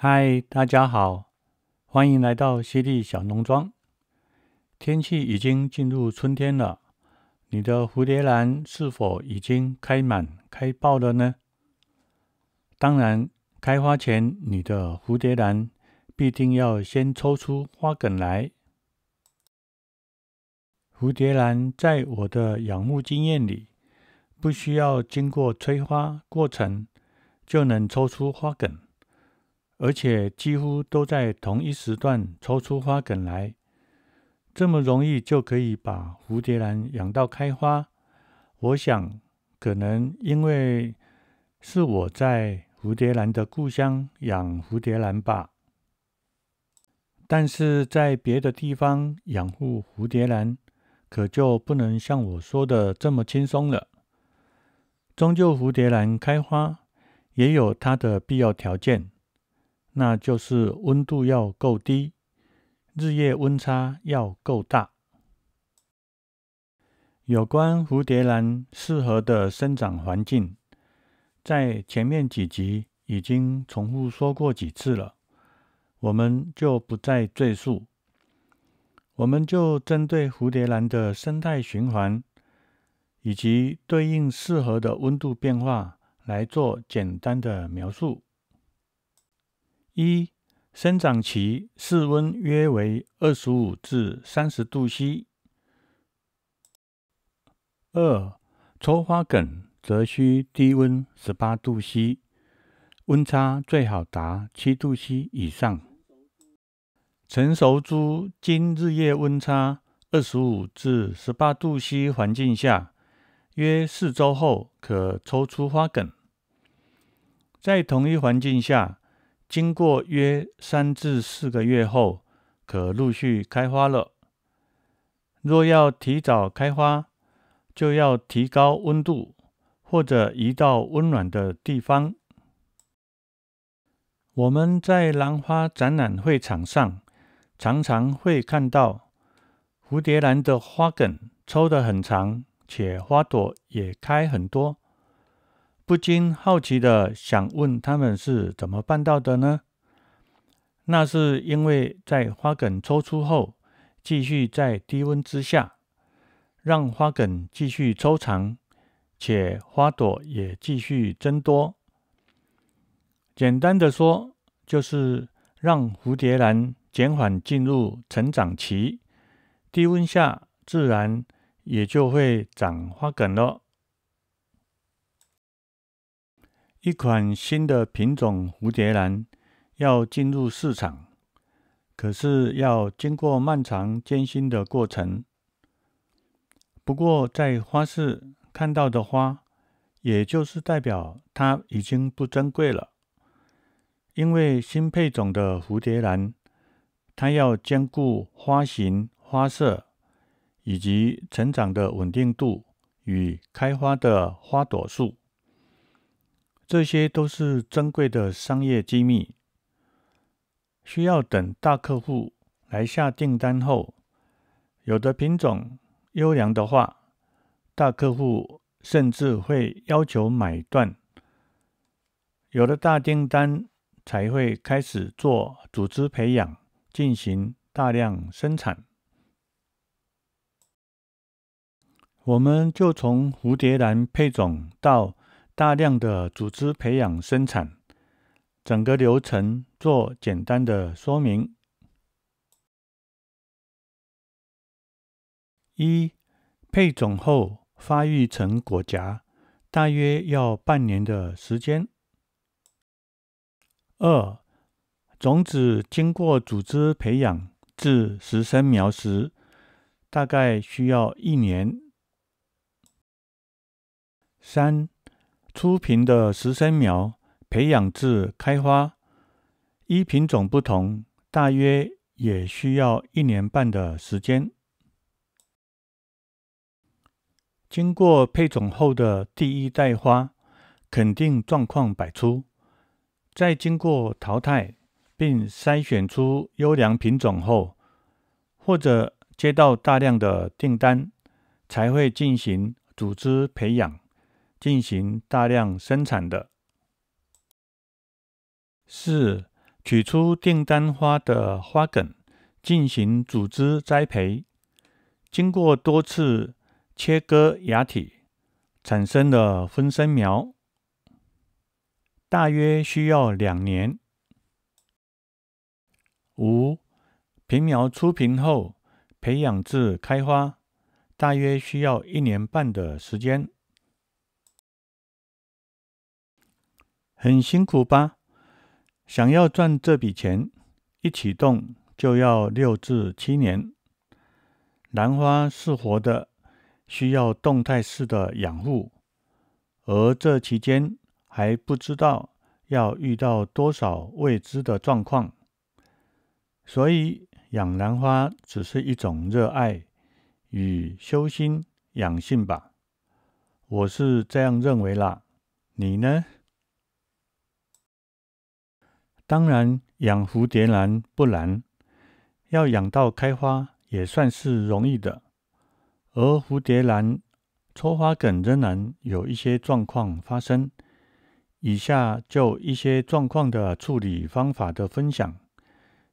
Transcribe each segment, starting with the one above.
嗨，大家好，欢迎来到犀利小农庄。天气已经进入春天了，你的蝴蝶兰是否已经开满、开爆了呢？当然，开花前，你的蝴蝶兰必定要先抽出花梗来。蝴蝶兰在我的养护经验里，不需要经过催花过程就能抽出花梗。而且几乎都在同一时段抽出花梗来，这么容易就可以把蝴蝶兰养到开花。我想，可能因为是我在蝴蝶兰的故乡养蝴蝶兰吧。但是在别的地方养护蝴蝶兰，可就不能像我说的这么轻松了。终究蝴蝶兰开花也有它的必要条件。那就是温度要够低，日夜温差要够大。有关蝴蝶兰适合的生长环境，在前面几集已经重复说过几次了，我们就不再赘述。我们就针对蝴蝶兰的生态循环，以及对应适合的温度变化来做简单的描述。一、生长期室温约为25至30度 C。2、抽花梗则需低温18度 C， 温差最好达7度 C 以上。成熟株经日夜温差25至18度 C 环境下，约4周后可抽出花梗。在同一环境下，经过约3至4个月后，可陆续开花了。若要提早开花，就要提高温度，或者移到温暖的地方。我们在兰花展览会场上，常常会看到蝴蝶兰的花梗抽得很长，且花朵也开很多。不禁好奇的想问他们是怎么办到的呢？那是因为在花梗抽出后，继续在低温之下，让花梗继续抽长，且花朵也继续增多。简单的说，就是让蝴蝶兰减缓进入成长期，低温下自然也就会长花梗了。一款新的品种蝴蝶兰要进入市场，可是要经过漫长艰辛的过程。不过在花市看到的花，也就是代表它已经不珍贵了。因为新配种的蝴蝶兰，它要兼顾花型、花色以及成长的稳定度与开花的花朵数。这些都是珍贵的商业机密，需要等大客户来下订单后，有的品种优良的话，大客户甚至会要求买断，有了大订单才会开始做组织培养，进行大量生产。我们就从蝴蝶兰配种到大量的组织培养生产，整个流程做简单的说明。一、配种后发育成果荚，大约要半年的时间。2、种子经过组织培养至实生苗时，大概需要1年。3、初品的实生苗培养至开花，依品种不同，大约也需要1年半的时间。经过配种后的第一代花，肯定状况百出。再经过淘汰并筛选出优良品种后，或者接到大量的订单，才会进行组织培养，进行大量生产的。4、取出订单花的花梗进行组织栽培，经过多次切割芽体，产生了分生苗，大约需要2年。5. 平苗出品后，培养至开花，大约需要1年半的时间。很辛苦吧？想要赚这笔钱，一启动就要6至7年。兰花是活的，需要动态式的养护，而这期间还不知道要遇到多少未知的状况，所以养兰花只是一种热爱与修心养性吧。我是这样认为啦，你呢？当然，养蝴蝶兰不难，要养到开花也算是容易的。而蝴蝶兰抽花梗仍然有一些状况发生，以下就一些状况的处理方法的分享，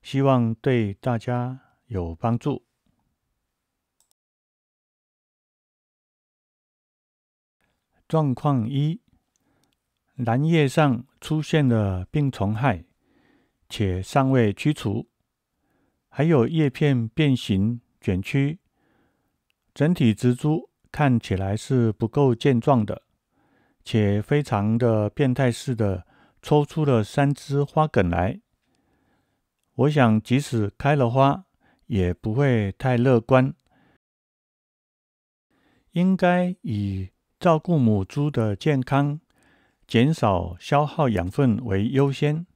希望对大家有帮助。状况1：兰叶上出现了病虫害，且尚未驱除，还有叶片变形卷曲，整体植株看起来是不够健壮的，且非常的变态式的抽出了3支花梗来。我想即使开了花，也不会太乐观，应该以照顾母株的健康，减少消耗养分为优先。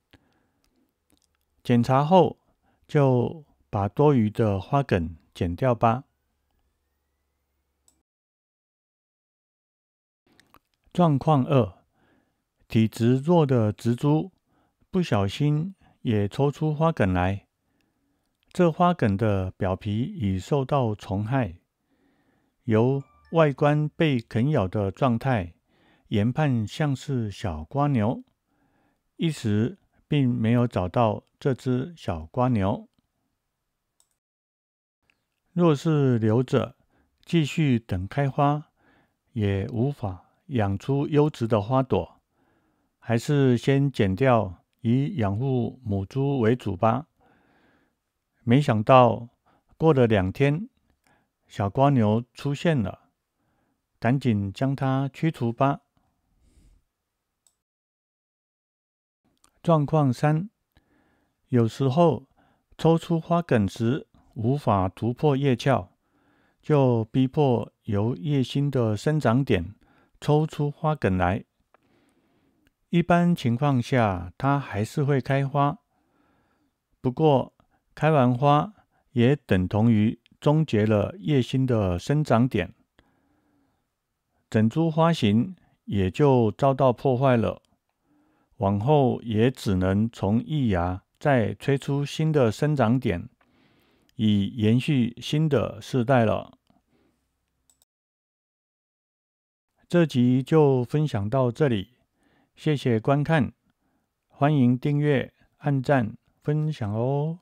检查后就把多余的花梗剪掉吧。状况2：体质弱的植株不小心也抽出花梗来，这花梗的表皮已受到虫害，由外观被啃咬的状态，研判像是小蝸牛，一时并没有找到这只小蝸牛。若是留着继续等开花，也无法养出优质的花朵，还是先剪掉，以养护母株为主吧。没想到过了2天，小蝸牛出现了，赶紧将它驱除吧。状况3：有时候抽出花梗时无法突破叶鞘，就逼迫由叶心的生长点抽出花梗来。一般情况下，它还是会开花，不过开完花也等同于终结了叶心的生长点，整株花型也就遭到破坏了，往后也只能从异芽再催出新的生长点，以延续新的世代了。这集就分享到这里，谢谢观看，欢迎订阅、按赞、分享哦。